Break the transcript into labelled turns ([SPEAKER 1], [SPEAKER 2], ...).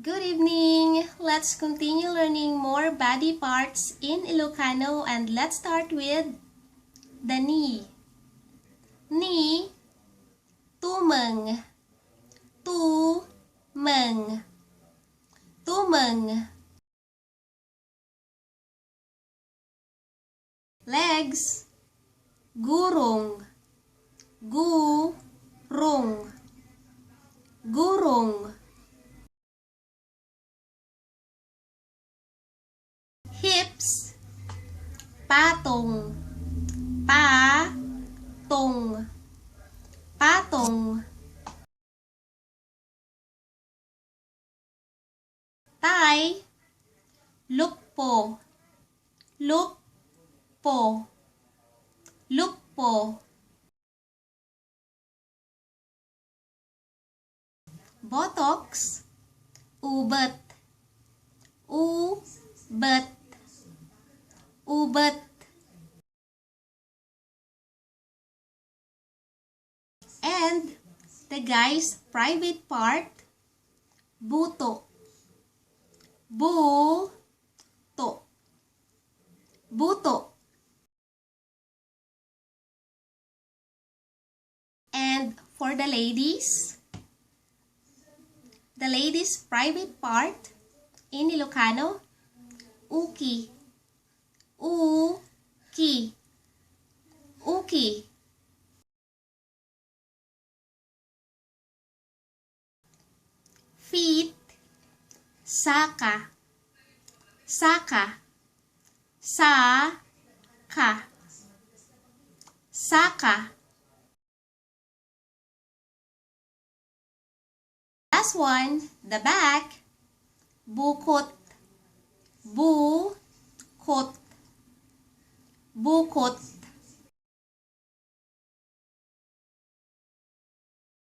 [SPEAKER 1] Good evening! Let's continue learning more body parts in Ilocano and let's start with the knee. Knee, tumeng, tumeng, tumeng. Legs, gurong, gurong, gurong. Hips, patong, patong, patong. Thigh, lukpo, lukpo, lukpo. Buttocks, ubat, ubat, ubat. And the guy's private part, buto, buto, buto. And for the ladies' private part in Ilocano, uki, uki, uki. Feet, saka, saka, saka, saka. Last one, the back, bukot, bukot, bukot.